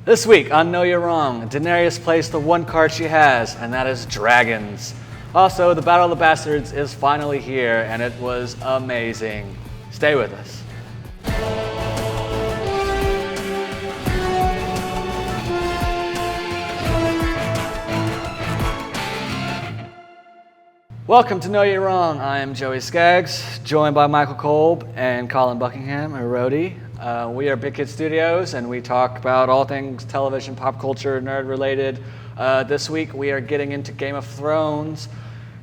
This week on Know You're Wrong, Daenerys plays the one card she has, and that is dragons. Also, the Battle of the Bastards is finally here, and it was amazing. Stay with us. Welcome to Know You're Wrong. I am Joey Skaggs, joined by Michael Kolb and Colin Buckingham, a roadie. We are Big Kid Studios, and we talk about all things television, pop culture, nerd-related. This week, we are getting into Game of Thrones.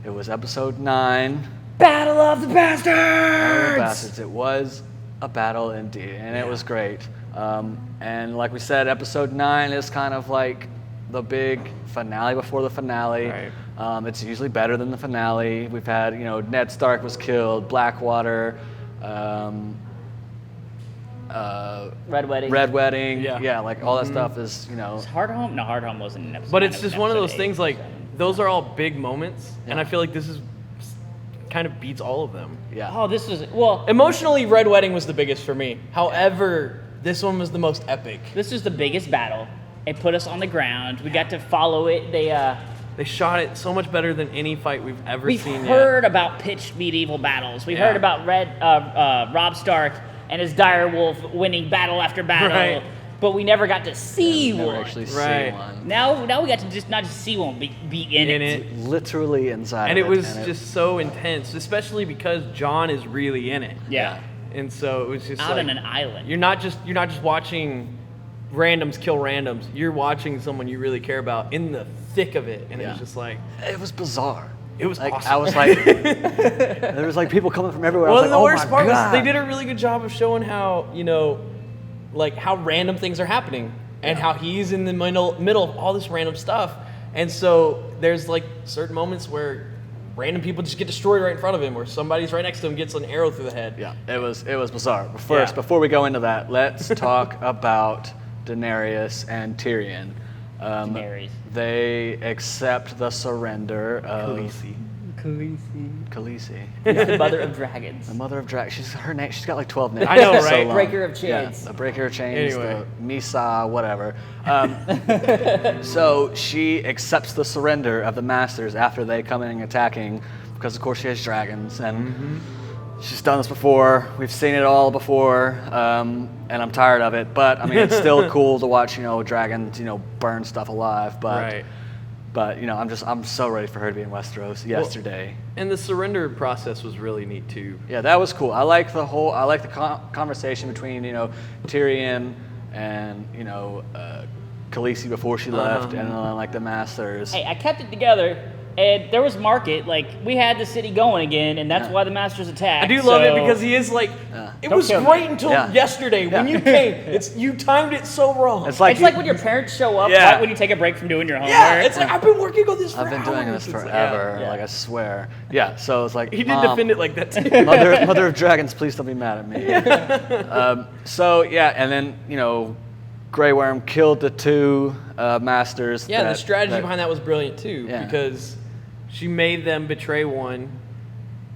It was episode 9. Battle of the Bastards! Battle of the Bastards. It was a battle indeed, and it was great. And like we said, episode 9 is kind of like the big finale before the finale. Right. It's usually better than the finale. We've had, Ned Stark was killed, Blackwater, Red Wedding. Red Wedding. Yeah. Like all that stuff is, Hard Home? No, Hard Home wasn't an episode. But nine, it's it was just an one of episode those eight, things like, seven. those are all big moments, and I feel like this is kind of beats all of them. Yeah. Oh, this was, well, Emotionally, Red Wedding was the biggest for me. However, this one was the most epic. this was the biggest battle. It put us on the ground. We got to follow it. They shot it so much better than any fight we've ever We've seen heard about pitched medieval battles. We heard about Robb Stark and his dire wolf winning battle after battle, Right. but we never got to see Never one. actually Right. see one. Now we got to just not just see one, be in it. Literally inside And of it was and just so intense, especially because Jon is really in it. Yeah, And so it was just out like, on an island. You're not just watching randoms kill randoms. You're watching someone you really care about in the thick of it, and it was just like It was bizarre. it was Like awesome. I was like, there was like people coming from everywhere. Well, I was like, the oh worst my part God. was they did a really good job of showing how like how random things are happening, and how he's in the middle of all this random stuff. And so there's like certain moments where random people just get destroyed right in front of him, or somebody's right next to him gets an arrow through the head. Yeah, it was bizarre. But first, Yeah. before we go into that, let's talk about Daenerys and Tyrion. Daenerys. They accept the surrender of Khaleesi. The mother of dragons. The mother of dragons. She's her name. She's got like 12 names. I know, It's so right? long. Breaker of chains. Yeah, the breaker of chains. Anyway. The Misa, whatever. So she accepts the surrender of the Masters after they come in and attacking, because of course she has dragons, and she's done this before. We've seen it all before, and I'm tired of it. But I mean, it's still cool to watch, dragons, burn stuff alive. But Right. But I'm so ready for her to be in Westeros yesterday. And the surrender process was really neat too. Yeah, that was cool. I like the conversation between Tyrion and Khaleesi before she left, and like the Masters. Hey, I kept it together, and there was market. Like, we had the city going again, and that's why the Masters attacked. I do love it because he is like, it Don't was kill me. great until Yeah. yesterday when you came. You timed it so wrong. It's like It's like when your parents show up Yeah. right when you take a break from doing your homework. yeah, it's like I've been working on this for I've been doing hours. this It's- forever. yeah. Like I swear. Yeah. So it's like He did Mom, defend it like that too. Mother of Dragons, please don't be mad at me. So yeah, and then Grey Worm killed the two Masters. Yeah, the strategy behind that was brilliant too, Yeah. because she made them betray one,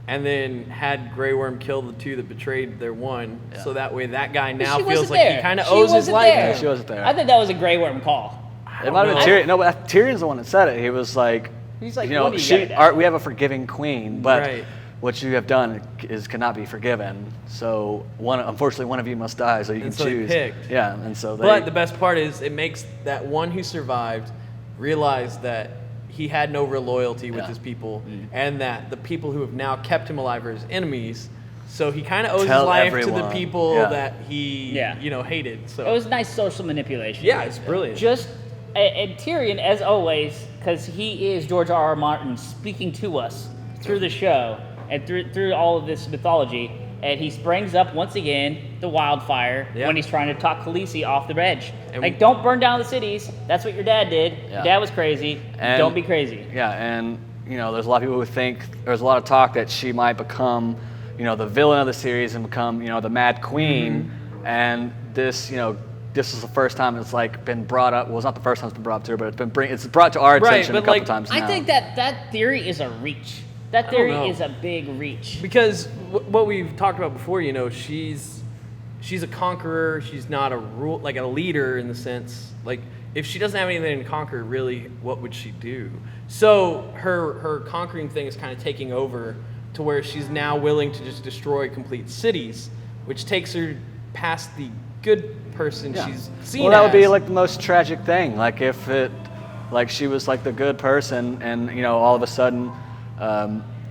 and then had Grey Worm kill the two that betrayed their one, so that way that guy now She feels wasn't like he there. kind of She owes his wasn't life. there. to She him. wasn't there. I think that was a Grey Worm call. It might have been know. Tyrion. No, but Tyrion's the one that said it. He was like, He's like, "What do you gotta do?" we have a forgiving queen, but Right. what you have done cannot be forgiven. So unfortunately, one of you must die, so you And can so they choose. picked. Yeah, and so they. But the best part is it makes that one who survived realize that he had no real loyalty with Yeah. his people, and that the people who have now kept him alive are his enemies. So he kind of owes Tell his life to everyone. the people Yeah. that he, hated. So It was nice social manipulation. yeah, it's brilliant. And Tyrion, as always, because he is George R.R. Martin speaking to us through the show and through all of this mythology, and he springs up once again the wildfire Yeah. when he's trying to talk Khaleesi off the edge. And Like, don't burn down the cities. That's what your dad did. Yeah. Your dad was crazy. And- Don't be crazy. Yeah, and there's a lot of people who think there's a lot of talk that she might become, the villain of the series and become, the Mad Queen. And this, this is the first time it's like been brought up. Well, it's not the first time it's been brought up to her, but it's brought to our Right, attention a but, couple like, times now. I think that theory is a reach. That don't theory know. is a big reach. Because what we've talked about before, she's she's a conqueror. She's not a leader in the sense. Like, if she doesn't have anything to conquer, really, what would she do? So her conquering thing is kind of taking over to where she's now willing to just destroy complete cities, which takes her past the good person she's seen. Well, that would be like the most tragic thing. Like if she was like the good person, and all of a sudden,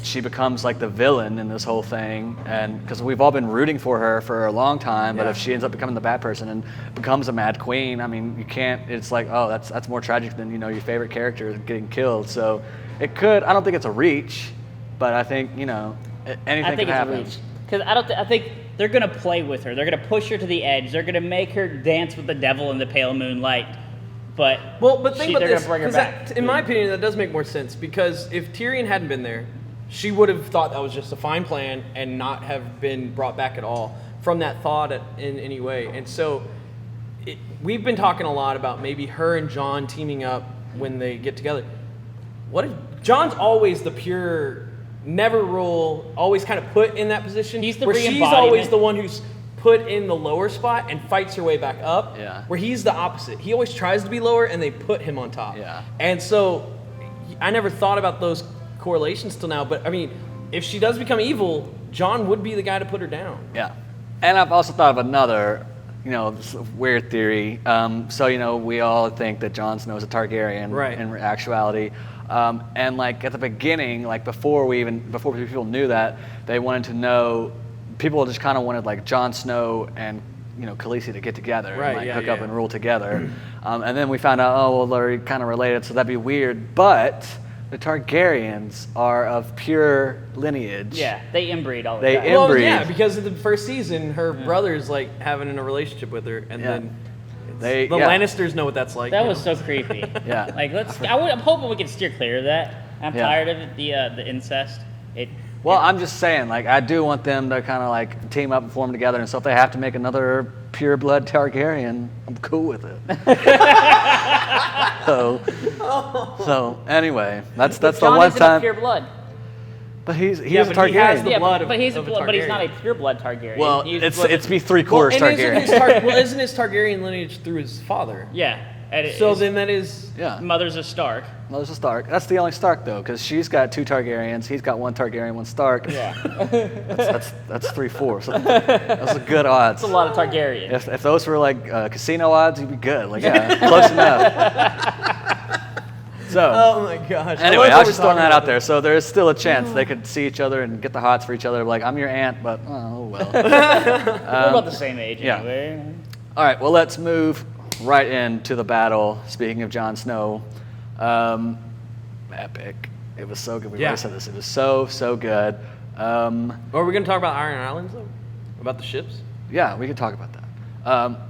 she becomes like the villain in this whole thing, and because we've all been rooting for her for a long time, but if she ends up becoming the bad person and becomes a mad queen, I mean, you can't. It's like, oh, that's more tragic than your favorite character getting killed. So it could. I don't think it's a reach, but I think anything could happen. I think it's a reach because I think they're gonna play with her. They're gonna push her to the edge. They're gonna make her dance with the devil in the pale moonlight. But think about this. Gonna bring her back. In my opinion, that does make more sense because if Tyrion hadn't been there, she would have thought that was just a fine plan and not have been brought back at all from that thought in any way. And so we've been talking a lot about maybe her and Jon teaming up when they get together. What if Jon's always the pure, never rule, always kind of put in that position? He's the where she's always the one who's put in the lower spot and fights her way back up. Yeah. Where he's the opposite. He always tries to be lower and they put him on top. Yeah. And so I never thought about those correlations till now, but I mean, if she does become evil, Jon would be the guy to put her down. Yeah, and I've also thought of another, weird theory. So we all think that Jon Snow is a Targaryen, right? In actuality, and like at the beginning, like before people knew that, they wanted to know. People just kind of wanted like Jon Snow and Khaleesi to get together, right? And hook up and rule together, and then we found out, oh well, they're kind of related, so that'd be weird, but. The Targaryens are of pure lineage. Yeah, they inbreed all the time. time. Well, yeah, because in the first season, her brother's like having a relationship with her, and then the Lannisters know what that's like. That was so creepy. Yeah. Like I'm hoping we can steer clear of that. I'm tired of it, the incest. I'm just saying, like, I do want them to kind of like team up and form together, and so if they have to make another pure blood Targaryen, I'm cool with it. So anyway, that's the one time. Pure blood. But he's a but Targaryen. He has the blood but he's not a pure blood Targaryen. Well, it's be 3/4 Targaryen. Isn't his Targaryen lineage through his father? Yeah. Then that is Mother's a Stark. Mother's a Stark. That's the only Stark though, because she's got 2 Targaryens. He's got 1 Targaryen, 1 Stark. Yeah. that's 3/4. So that's a good odds. That's a lot of Targaryen. If those were like casino odds, you'd be good. Like close enough. So. Oh my gosh. Anyway, I was just throwing that out there. So there's still a chance they could see each other and get the hots for each other. Like, I'm your aunt, but oh well. We're about the same age anyway. All right. Well, let's move right into the battle. Speaking of Jon Snow, epic. It was so good. We already said this. It was so good. Are we going to talk about Iron Islands though? About the ships? Yeah, we could talk about that.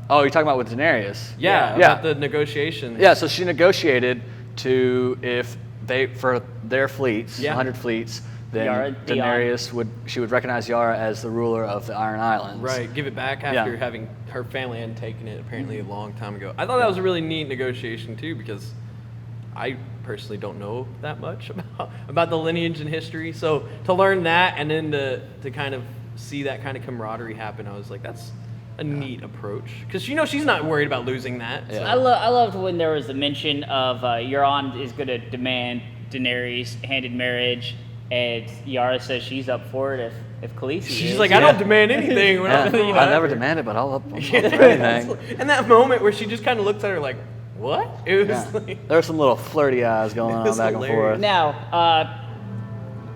You're talking about with Daenerys? Yeah. About the negotiations. Yeah. So she negotiated for their fleets, 100 fleets. Then Daenerys would recognize Yara as the ruler of the Iron Islands. Right, give it back after having her family hadn't taken it apparently a long time ago. I thought that was a really neat negotiation too, because I personally don't know that much about the lineage and history. So to learn that and then to kind of see that kind of camaraderie happen, I was like, that's a neat approach. Because she's not worried about losing that. Yeah. So. I loved when there was the mention of Euron is going to demand Daenerys hand in marriage. And Yara says she's up for it if Khaleesi She's like, I don't demand anything. I never demanded, but I'll up for anything. And that moment where she just kind of looks at her like, what? It was like... There were some little flirty eyes going on back and forth. Now,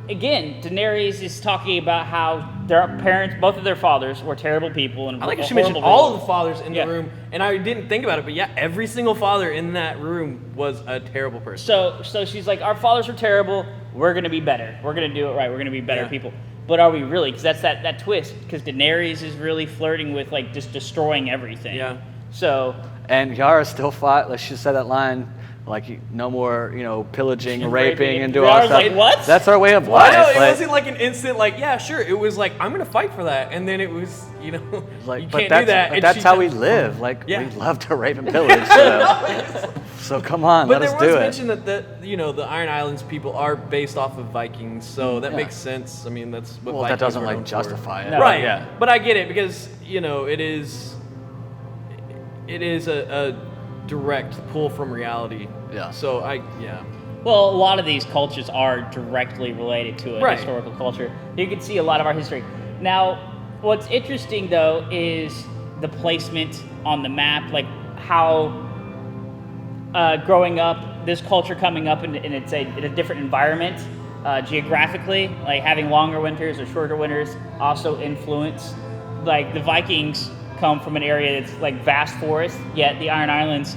again, Daenerys is talking about how their parents, both of their fathers, were terrible people. And I like how she mentioned all of the fathers in the room, and I didn't think about it, but every single father in that room was a terrible person. So she's like, our fathers were terrible, we're going to be better. We're going to do it right, we're going to be better people. But are we really? Because that's that twist, because Daenerys is really flirting with like just destroying everything. Yeah. So... And Yara still fought, like she said that line, no more, pillaging, And raping, and and doing all that I was stuff. like, what? That's our way of Well, I life. know, it wasn't like an instant, yeah, sure. It was like, I'm going to fight for that. And then it was, you but can't that's, do that. But And that's she how we just- live. Yeah. We love to rape and pillage. So come on, But let there us was do it. mention that the Iron Islands people are based off of Vikings, so that Yeah. makes sense. I mean, that's what Well, Vikings that doesn't were known for. justify it. No. Right. Yeah. But I get it because it is a direct pull from reality. Yeah. So Well, a lot of these cultures are directly related to a Right. historical culture. You can see a lot of our history. Now, what's interesting though is the placement on the map, like how growing up, this culture coming up in a different environment geographically, like having longer winters or shorter winters, also influence. Like the Vikings come from an area that's like vast forest, yet the Iron Islands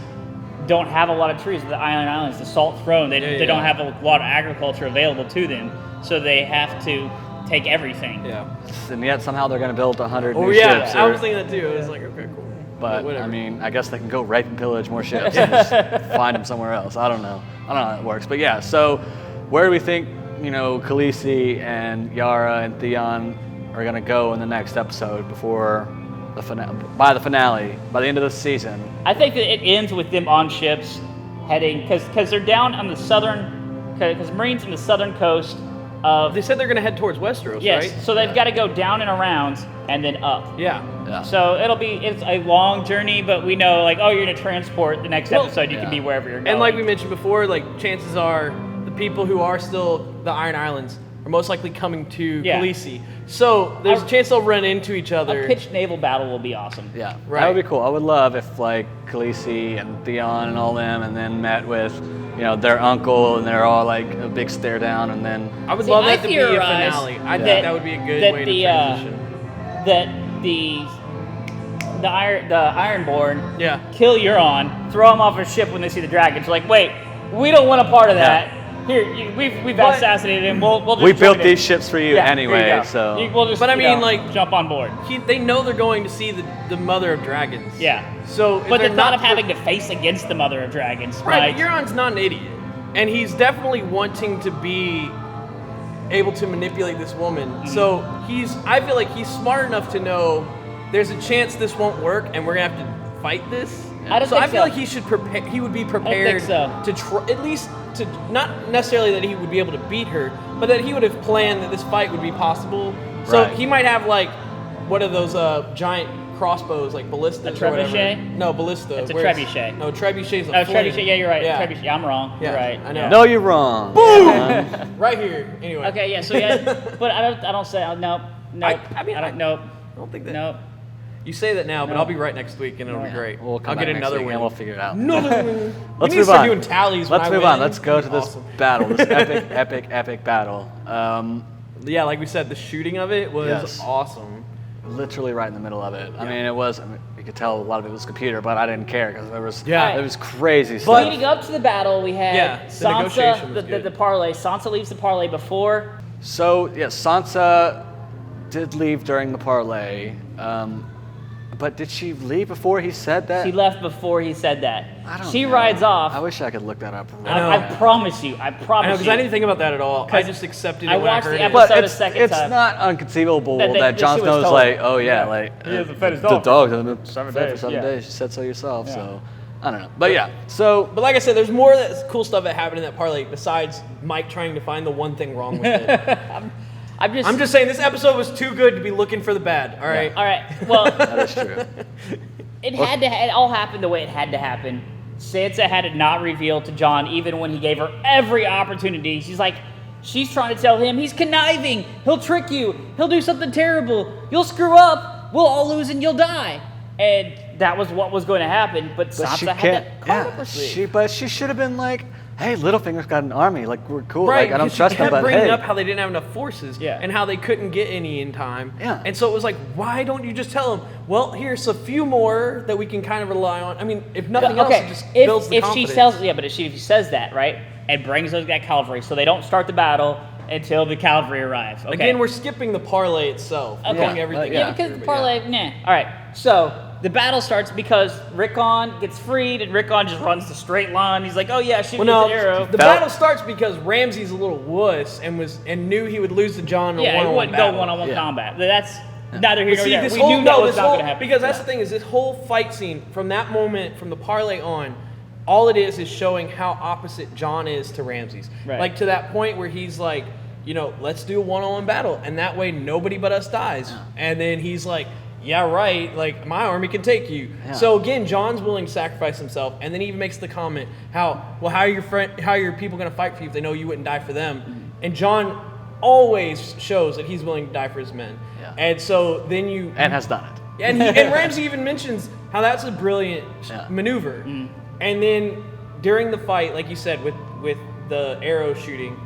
don't have a lot of trees. The Iron Islands, the salt throne, they don't have a lot of agriculture available to them, so they have to take everything. yeah. And yet somehow they're going to build 100 Oh new yeah, ships. I was thinking that too. I was like, okay, cool. But whatever. I mean, I guess they can go rape and pillage more ships and just find them somewhere else. I don't know how that works. But yeah, so where do we think Khaleesi and Yara and Theon are gonna go in the next episode before the finale? By the end of the season. I think that it ends with them on ships heading, because they're down on the southern, because Marines in the southern coast of, They said they're gonna head towards Westeros, yes, right? so they've got to go down and around and then up. Yeah. Yeah. So it's a long journey, but we know like, oh, you're gonna transport the next Well, episode. You can be wherever you're going. And like we mentioned before, chances are the people who are still the Iron Islands are most likely coming to Yeah. Khaleesi. So there's a chance they'll run into each other. a pitched naval battle will be awesome. Yeah, Right. that would be cool. I would love if Khaleesi and Theon and all them, and then met with their uncle, and they're all like a big stare down, and then I would See, love I that to be a theorize finale. I that- think that would be a good that way the, to transition. That the Ironborn Yeah. kill Euron, throw him off a ship when they see the dragons. Like, wait, we don't want a part of that. Here, we've But- assassinated him. We'll just we join built in. these ships for you Yeah, there anyway. you go. So We'll just, But I mean, jump on board. They know they're going to see the Mother of Dragons. Yeah. So, if But the they're thought of having to face against the Mother of Dragons, Right, like, but Euron's not an idiot. And he's definitely wanting to be able to manipulate this woman. Mm-hmm. So I feel like he's smart enough to know there's a chance this won't work and we're going to have to fight this. I don't So think I feel so. like he should prepare. He would be prepared so. to try, at least to, not necessarily that he would be able to beat her, but that he would have planned that this fight would be possible. So Right. he might have what are those giant crossbows, like ballistas A or whatever? trebuchet? No, ballista. It's a Where's- trebuchet. No, trebuchet's a oh, flame. trebuchet. Yeah, you're right. Yeah. Trebuchet. I'm wrong. Yeah, You're right. I know. Yeah. no, you're wrong. Right here. Anyway. Okay, yeah. So yeah, but I don't say. Nope. Nope. I mean, don't. Nope. I don't think that. Nope. You say that now, but No. I'll be right next week, and it'll be great. We'll come I'll back get next another week win. and we'll figure it out. Another win. Let's we need to move start on. doing tallies. when Let's I move win. on. Let's go to this Awesome. battle, this epic battle. Yeah, like we said, the shooting of it was Yes. awesome. Literally right in the middle of it. I Yeah. mean, it was. you could tell a lot of it was computer, but I didn't care because Yeah. it was crazy But stuff. leading up to the battle, we had Yeah, the Sansa, negotiation was the good. parlay. Sansa leaves the parlay before. So yeah, Sansa did leave during the parlay, but did she leave before he said that? She left before he said that. I don't She know. rides off. I wish I could look that up. I know. I promise you. I I know, promise because you. I didn't think about that at all. I 'Cause just accepted it I when I watched heard the it. episode- But a second it's time. not unconceivable That that Jon she was Snow's told. like, oh yeah, Yeah. like He hasn't fed his the dog dog for hasn't been 7 fed for days, 7 yeah. days. She said so yourself. Yeah. So I don't know, but yeah. So But like I said, there's more of that cool stuff that happened in that parlay besides Mike trying to find the one thing wrong with it. I'm just saying this episode was too good to be looking for the bad. All right. All right. Well, that is true. it all happened the way it had to happen. Sansa had it not revealed to Jon, even when he gave her every opportunity. She's trying to tell him he's conniving. He'll trick you. He'll do something terrible. You'll screw up. We'll all lose and you'll die. And that was what was going to happen. But But she Sansa had can't. that card up Yeah, her sleeve. but she should have been like, hey, Littlefinger's got an army. Like we're cool. Right, Like I don't because trust she them, kept but bringing hey. up how they didn't have enough forces Yeah. and how they couldn't get any in time. Yeah. And so it was like, why don't you just tell them, well, here's a few more that we can kind of rely on. I mean, if nothing else, it just builds the if confidence. she tells, yeah, but if she says that, right, and brings those that cavalry, so they don't start the battle until the cavalry arrives. Okay. Again, we're skipping the parlay itself. We're Okay. going everything Yeah. Yeah, after, because the but parlay, nah. All right, so the battle starts because Rickon gets freed, and Rickon just runs the straight line. He's like, "Oh yeah, shoot me with the arrow." The battle starts because Ramsay's a little wuss and knew he would lose to Jon in a Yeah, he one-on-one wouldn't battle. go one-on-one combat. But that's neither here But nor see, there. this We whole knew that was this not whole going to happen. because that's the thing is this whole fight scene from that moment from the parlay on, all it is showing how opposite Jon is to Ramsay's. Right. Like to that point where he's like, let's do a one-on-one battle, and that way nobody but us dies. And then he's like, yeah, right. Like my army can take you. Yeah. So again, Jon's willing to sacrifice himself, and then he even makes the comment, how are your people going to fight for you if they know you wouldn't die for them? And Jon always shows that he's willing to die for his men. Yeah. And so then And has done it. and Ramsay even mentions how that's a brilliant maneuver. And then during the fight, like you said, with the arrow shooting,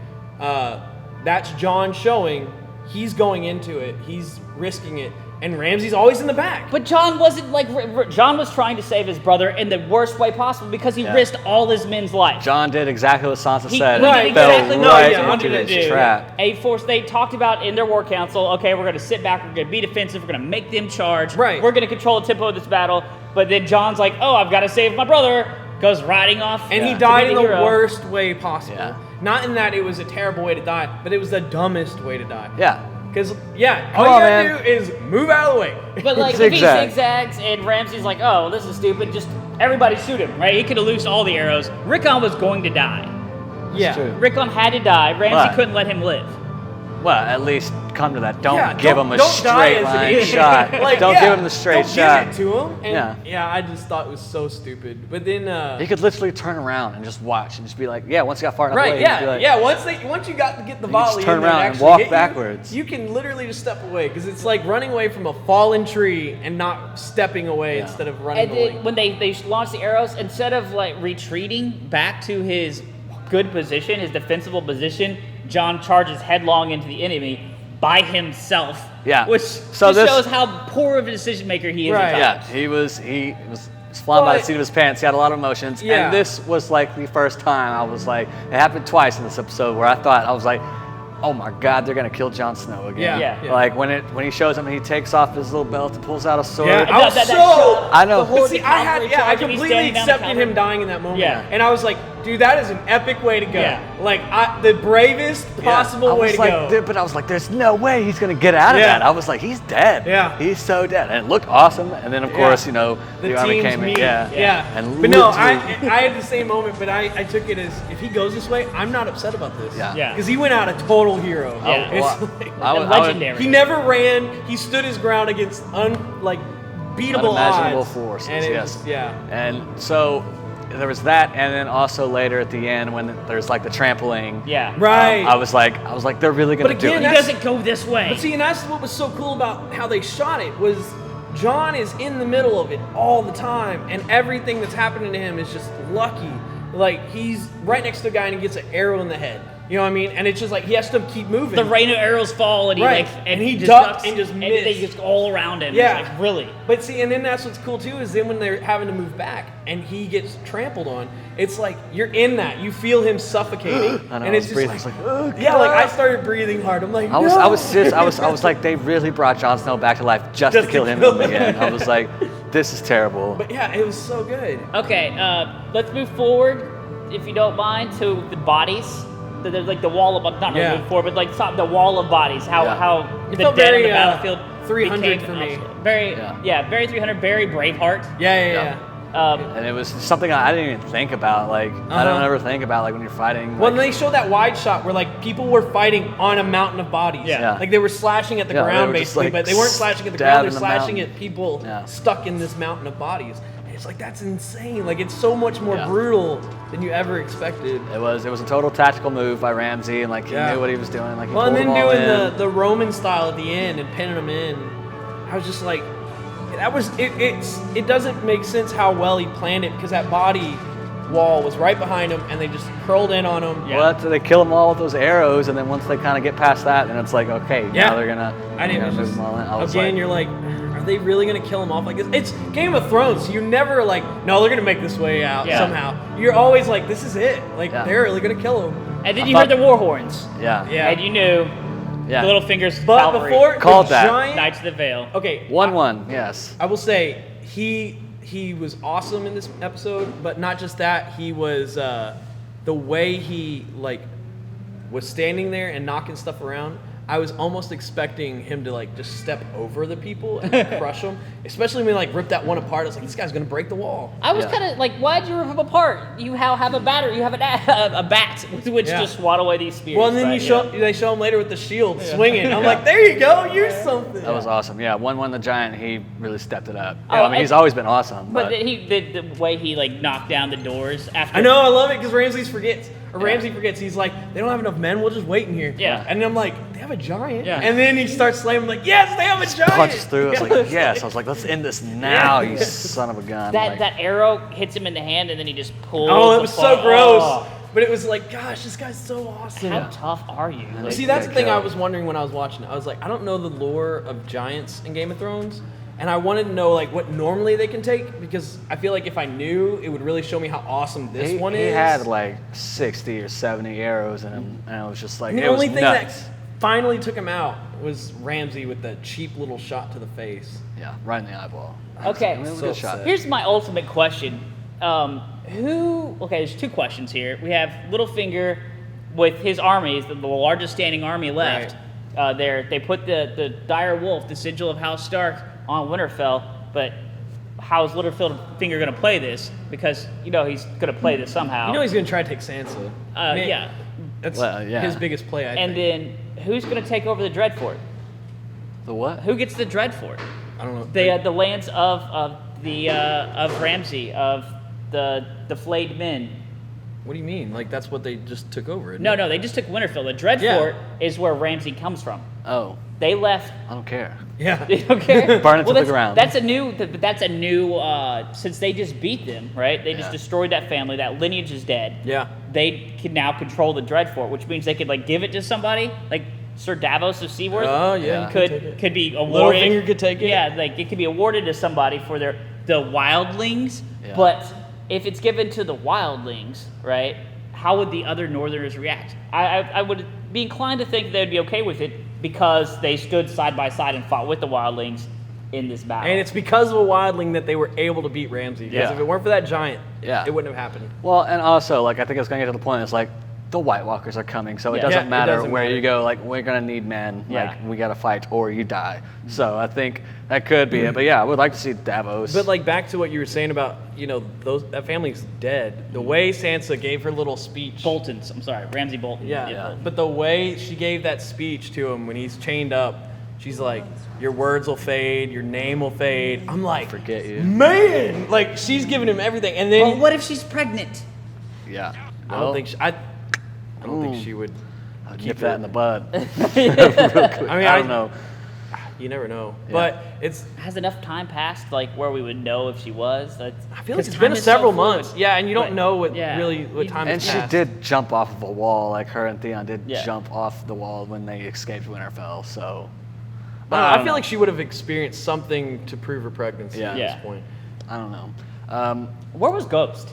that's Jon showing he's going into it, he's risking it, and Ramsay's always in the back. But Jon wasn't like Jon was trying to save his brother in the worst way possible because he risked all his men's life. Jon did exactly what Sansa He said. did and exactly fell what right Jon into wanted to this do. trap. They talked about in their war council, okay, we're going to sit back, we're going to be defensive, we're going to make them charge, Right. we're going to control the tempo of this battle. But then Jon's like, oh, I've got to save my brother, goes riding off. And he to died be in the hero. worst way possible. Yeah. Not in that it was a terrible way to die, but it was the dumbest way to die. Yeah. Because, all you Come on, gotta man. do is move out of the way. But like if he Zigzag. zigzags and Ramsay's like, oh, this is stupid, just everybody shoot him, right? He could have loosed all the arrows. Rickon was going to die. Yeah. true. Rickon had to die. Ramsay Right. couldn't let him live. Well, at least come to that. Don't Yeah, give him a don't die straight as an line idiot. shot. Like, Don't yeah, give him the straight don't shot. give it to him. And Yeah. I just thought it was so stupid. But then, He could literally turn around and just watch and just be like, yeah, once he got far enough right, away, yeah, he'd be like, yeah. Once you got to get the You just volley, turn in and around and actually walk hit you, backwards. You can literally just step away because it's like running away from a fallen tree and not stepping away Yeah. instead of running And away. then when they launched the arrows, instead of like retreating back to his good position, his defensible position, Jon charges headlong into the enemy by himself. Yeah. Which So just this- shows how poor of a decision maker he is. Right. At yeah, times. he was flying by the But- seat of his pants. He had a lot of emotions. Yeah. And this was like the first time I was like, it happened twice in this episode where I was like, oh my God, they're gonna kill Jon Snow again. Yeah. Like when he shows him and he takes off his little belt and pulls out a sword. Yeah, I was That so. shot, I know. the whole But see, I cavalry I charge when he's completely standing down the accepted cavalry. him dying in that moment. Yeah. And I was like, dude, that is an epic way to go. Yeah. Like, the bravest possible I way was to like, go. dude, but I was like, there's no way he's gonna get out of Yeah. that. I was like, he's dead. Yeah. He's so dead. And it looked awesome. And then of course, Yeah. the army teams came in. meet. Yeah. And but no, I literally- had the same moment, but I took it as if he goes this way, I'm not upset about this. Yeah. Yeah. Because he went out a total hero. Yeah. It's Well, like- Legendary. he never ran. He stood his ground against beatable unimaginable odds. forces. And it Yes. was- yeah. And so there was that, and then also later at the end when there's like the trampling. Yeah. Right. I was like, they're really gonna But do again, it. He doesn't go this way. But see, and that's what was so cool about how they shot it was Jon is in the middle of it all the time, and everything that's happening to him is just lucky. Like he's right next to a guy and he gets an arrow in the head. You know what I mean? And it's just like he has to keep moving. the rain of arrows fall, and he Right. like And he just ducked ducks, and just and missed. they just all around him. Yeah. It's like, really. But see, and then that's what's cool too is then when they're having to move back and he gets trampled on, it's like you're in that. You feel him suffocating, I know, and it's I was just breathing, like, it's like, oh, yeah, like I God. started breathing hard. I'm like, I was no. like, they really brought Jon Snow back to life just to kill him again. I was like, this is terrible. But yeah, it was so good. Okay, let's move forward, if you don't mind, to the bodies. There's like the wall of not really Yeah. move forward, but like the wall of bodies. How It the felt dead very, on the battlefield 300 became for me. Very Yeah. very 300, very Braveheart. Yeah. And it was something I didn't even think about. Like I don't ever think about like when you're fighting. Well, like, they showed that wide shot where like people were fighting on a mountain of bodies. Yeah. Like they were slashing at the Yeah, they ground were just, basically, like, but they weren't slashing at the ground. stabbing They're the slashing mountain. at people Yeah. stuck in this mountain of bodies. And it's like that's insane. Like it's so much more Yeah. brutal than you ever expected. it was a total tactical move by Ramsay, and like he Yeah. knew what he was doing. Like he Well, and pulled then them all doing in. the Roman style at the end and pinning them in, I was just like, that was it doesn't make sense how well he planned it because that body wall was right behind him and they just curled in on him. Yeah. Well, they kill them all with those arrows, and then once they kind of get past that, then it's like, okay, Yeah. now they're gonna, I didn't move just, them all in. I was again, like, you're like, are they really gonna kill him off like this? It's Game of Thrones. So you never like, no, they're gonna make this way out Yeah. somehow. You're always like, this is it. Like Yeah. they're really gonna kill him. And then I you thought- heard the war horns. yeah, Yeah. And you knew yeah. the Littlefingers But cavalry. before Called the that. giant, Knights of the Vale. okay, 1-1, yes. I will say he was awesome in this episode, but not just that. He was the way he like was standing there and knocking stuff around. I was almost expecting him to like just step over the people and crush them, especially when he like ripped that one apart. I was like, this guy's gonna break the wall. I was kind of like, why'd you rip them apart? You have a batter, you have a bat with which to swat away these spears. Well, and then they show him later with the shield swinging. I'm like, there you go, you're something. That was awesome. Yeah, 1-1 the Giant, he really stepped it up. Oh, Yeah, I mean, he's always been awesome. But the way he like knocked down the doors after. I know, I love it because Ramsey forgets. He's like, they don't have enough men, we'll just wait in here. Yeah. And I'm like, they have a giant. Yeah. And then he starts slamming, like, yes, they have a giant. Punches through. I was like, yes. I was like, let's end this now, you son of a gun. That arrow hits him in the hand, and then he just pulls. Oh, it was so the gross. Oh. But it was like, gosh, this guy's so awesome. How tough are you? Like, See, that's the thing I killed. was wondering when I was watching it. I was like, I don't know the lore of giants in Game of Thrones. And I wanted to know like what normally they can take, because I feel like if I knew, it would really show me how awesome this one is. He had like 60 or 70 arrows in him, and it was just like, And the it was only thing nuts. that finally took him out was Ramsey with that cheap little shot to the face. Yeah, right in the eyeball. Okay, I mean, it was a so good shot. upset. here's my ultimate question. There's two questions here. We have Littlefinger with his armies, the largest standing army left. They put the dire wolf, the sigil of House Stark, on Winterfell, but how is Littlefinger going to play this? Because he's going to play this somehow. He's going to try to take Sansa. Yeah. That's yeah. his biggest play, I And think. then who's going to take over the Dreadfort? The what? Who gets the Dreadfort? I don't know. The lands of Ramsay, of the flayed men. What do you mean? Like, that's what they just took over? No, they just took Winterfell. The Dreadfort is where Ramsay comes from. Oh, They left. I don't care. Yeah. You don't care? Burn it to the ground. That's a new. Since they just beat them, right? They just destroyed that family. That lineage is dead. Yeah. They can now control the Dreadfort, which means they could like give it to somebody, like Sir Davos of Seaworth. Oh, yeah. Could be awarded. Littlefinger could take it. Yeah, like it could be awarded to somebody for the wildlings. Yeah. But if it's given to the wildlings, right? How would the other Northerners react? I would be inclined to think they'd be okay with it because they stood side by side and fought with the wildlings in this battle. And it's because of a wildling that they were able to beat Ramsay. Because Yeah. if it weren't for that giant, Yeah. it wouldn't have happened. Well, and also, like, I think it's going to get to the point, it's like, the White Walkers are coming, so it Yeah. doesn't Yeah, it matter doesn't where matter. you go, like, we're going to need men, Yeah. like, we got to fight or you die. So I think that could be it, but yeah, I would like to see Davos. But like back to what you were saying about, that family's dead. The way Sansa gave her little speech. Bolton's. I'm sorry, Ramsay Bolton. Yeah. Bolton. But the way she gave that speech to him when he's chained up, she's like, your words will fade, your name will fade. I'm like, Forget you. man, like she's giving him everything. And then Well, what if she's pregnant? Yeah. I don't think she would. I'd keep nip that her- in the bud. Real quick. I mean, I don't know. You never know. Yeah. But it's. Has enough time passed, like where we would know if she was? I feel like it's been several months. Yeah, and you don't know what time And has she passed. did jump off of a wall, like her and Theon did Yeah. jump off the wall when they escaped Winterfell, so. I don't feel know. like she would have experienced something to prove her pregnancy Yeah. at Yeah. this point. I don't know. Where was Ghost?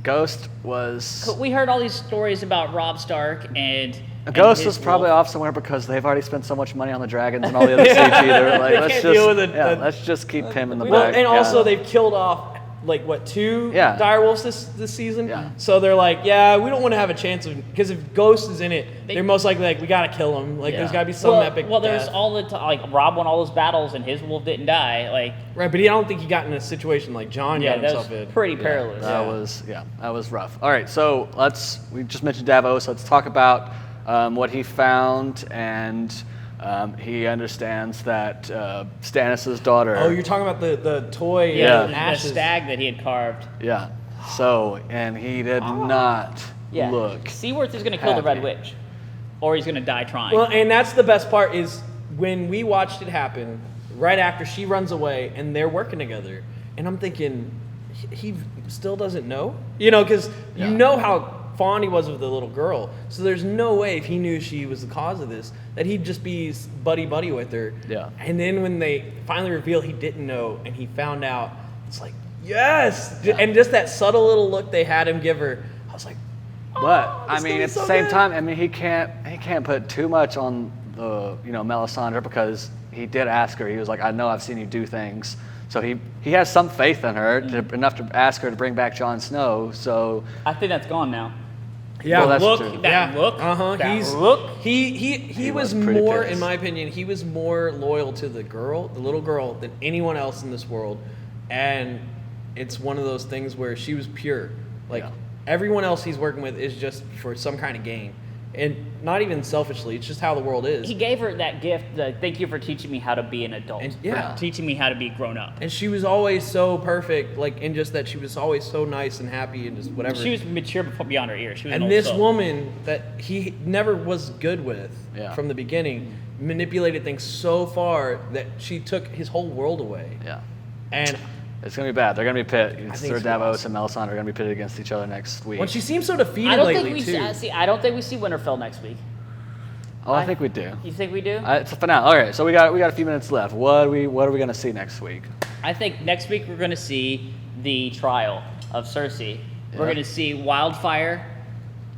Ghost was. We heard all these stories about Robb Stark and Ghost his was probably wolf. off somewhere because they've already spent so much money on the dragons and all the other CG. They're like, let's can't just, deal with it. let's just keep him in the Well, back. and Yeah. also they've killed off like what, 2 Yeah. direwolves this season. Yeah. So they're like, yeah, we don't want to have a chance of, because if Ghost is in it, they're most likely like, we gotta kill him. Like there's gotta be some epic. Well, there's death. all the like Robb won all those battles and his wolf didn't die. Like Right, but I don't think he got in a situation like Jon got that himself was in. pretty perilous. That was rough. All right, so we just mentioned Davos. Let's talk about what he found, and he understands that Stannis' daughter. Oh, you're talking about the toy Yeah. the ashes. stag that he had carved. Yeah. So, and he did not Yeah, look. Seaworth is going to kill the Red happy. Witch, or he's going to die trying. Well, and that's the best part is when we watched it happen, right after she runs away and they're working together. And I'm thinking, he still doesn't know? Because Yeah. you know how fond he was of the little girl. So there's no way if he knew she was the cause of this, that he'd just be buddy-buddy with her. Yeah. And then when they finally reveal he didn't know and he found out, it's like, yes! Yeah. And just that subtle little look they had him give her, I was like, But I it's mean, gonna at be the so same good. time, I mean, he can't put too much on the Melisandre because he did ask her. He was like, I know I've seen you do things, So he has some faith in her, enough to ask her to bring back Jon Snow. So I think that's gone now. Yeah, well, that's look, true. that look, that He was was pretty more, pissed. in my opinion, he was more loyal to the little girl, than anyone else in this world, and it's one of those things where she was pure. Like everyone else he's working with is just for some kind of gain, and not even selfishly. It's just how the world is. He gave her that gift. Thank you for teaching me how to be an adult. And, for teaching me how to be grown up. And she was always so perfect, like in just that she was always so nice and happy and just whatever. She was mature beyond her years. She was an And old this soul. woman that he never was good with from the beginning manipulated things so far that she took his whole world away. Yeah. And It's going to be bad. They're going to be pit. think Sir it's Davos and Melisandre are going to be pitted against each other next week. when she seems so defeated I don't lately think we too. see. I don't think we see Winterfell next week. Oh, I think we do. You think we do? It's a finale. All right, so we got a few minutes left. What are we going to see next week? I think next week we're going to see the trial of Cersei. Yeah. We're going to see wildfire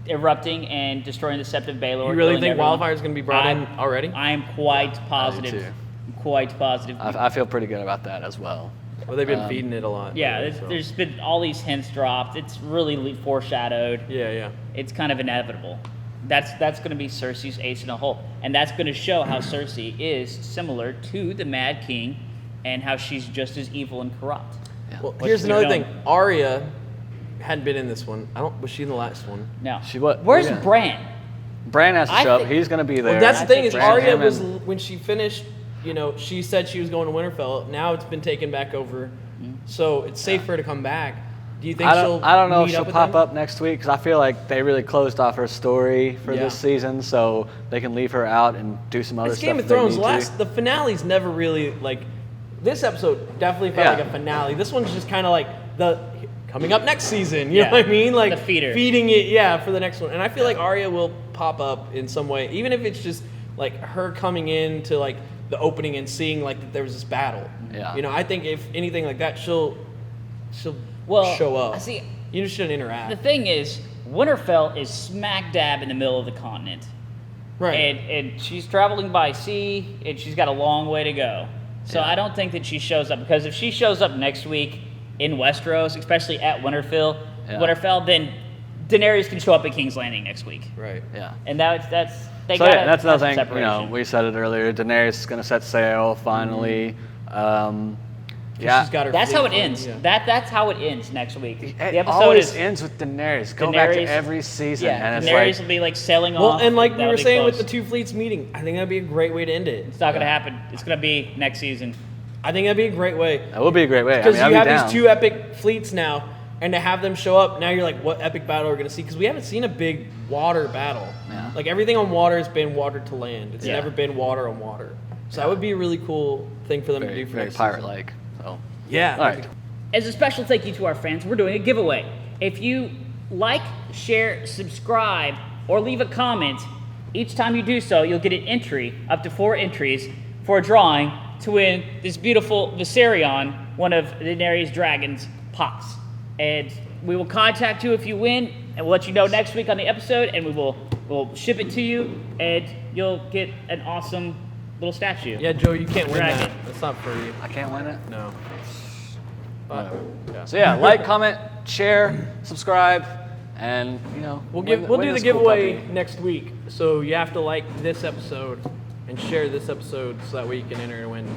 erupting and destroying the Septon Baelor. You really killing think everyone. wildfire is going to be brought in already? I am quite positive. too. I'm quite positive. I feel pretty good about that as well. Well, they've been feeding it a lot. Yeah, so. there's been all these hints dropped. It's really foreshadowed. Yeah. It's kind of inevitable. That's going to be Cersei's ace in a hole, and that's going to show how Cersei is similar to the Mad King, and how she's just as evil and corrupt. Yeah. Well, What here's you another doing? thing. Arya hadn't been in this one. Was she in the last one? No, She what? Where's Yeah. Bran? Bran has to I show up. think- He's going to be there. Well, that's the I thing think is Bran Arya him was and- when she finished. She said she was going to Winterfell. Now it's been taken back over, so it's safe for her to come back. Do you think I she'll? don't know if meet she'll up with pop them? up next week because I feel like they really closed off her story for this season, so they can leave her out and do some other It's stuff. Game of if they Thrones. need to. The finale's never really like. This episode definitely felt Yeah. like a finale. This one's just kind of like the coming up next season. You Yeah. know what I mean? Like The feeder. feeding it, for the next one. And I feel like Arya will pop up in some way, even if it's just like her coming in to like the opening and seeing like that there was this battle. Yeah. I think if anything like that, she'll Well, show up. see, You just shouldn't interact. the thing is, Winterfell is smack dab in the middle of the continent. Right. And she's traveling by sea, and she's got a long way to go. So I don't think that she shows up, because if she shows up next week in Westeros, especially at Winterfell, then Daenerys can show up at King's Landing next week. Right. Yeah. And that's they So got yeah, that's another thing. separation. We said it earlier. Daenerys is going to set sail finally. She's got her That's fleet how it going, ends. yeah. That's how it ends next week. It The episode always is ends with Daenerys. Go back to every season, yeah. and it's Daenerys like will be like sailing Well, off. and like we That'll were be saying close. with the two fleets meeting, I think that'd be a great way to end it. It's not gonna happen. It's gonna be next season. I think that'd be a great way. that would be a great way. Because I'd you be have down. these two epic fleets now, and to have them show up, now you're like, what epic battle are we going to see? Because we haven't seen a big water battle. Yeah. Like everything on water has been water to land. It's Yeah. never been water on water. So that would be a really cool thing for them very, to do for very next season. pirate-like. So Yeah. all right. As a special thank you to our fans, we're doing a giveaway. If you like, share, subscribe, or leave a comment, each time you do so, you'll get an entry, up to 4 entries, for a drawing to win this beautiful Viserion, one of Daenerys' dragons, pops. And we will contact you if you win, and we'll let you know next week on the episode, and we'll ship it to you, and you'll get an awesome little statue. Yeah, Joe, you can't win Dragon. that. That's not for you. I can't win it. No. But, yeah. So yeah, like, comment, share, subscribe, and We'll win do the this cool giveaway puppy. next week. So you have to like this episode and share this episode so that way you can enter and win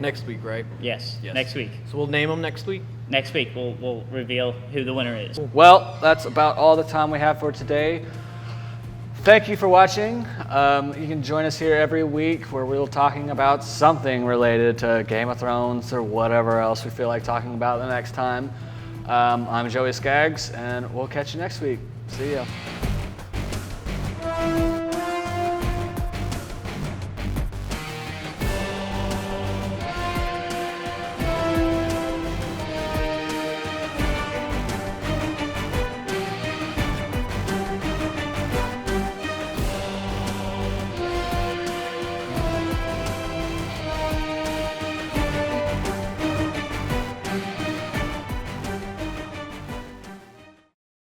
next week, right? Yes, Yes. next week. So we'll name them next week. Next week, we'll reveal who the winner is. Well, that's about all the time we have for today. Thank you for watching. You can join us here every week where we'll talking about something related to Game of Thrones or whatever else we feel like talking about the next time. I'm Joey Skaggs, and we'll catch you next week. See ya.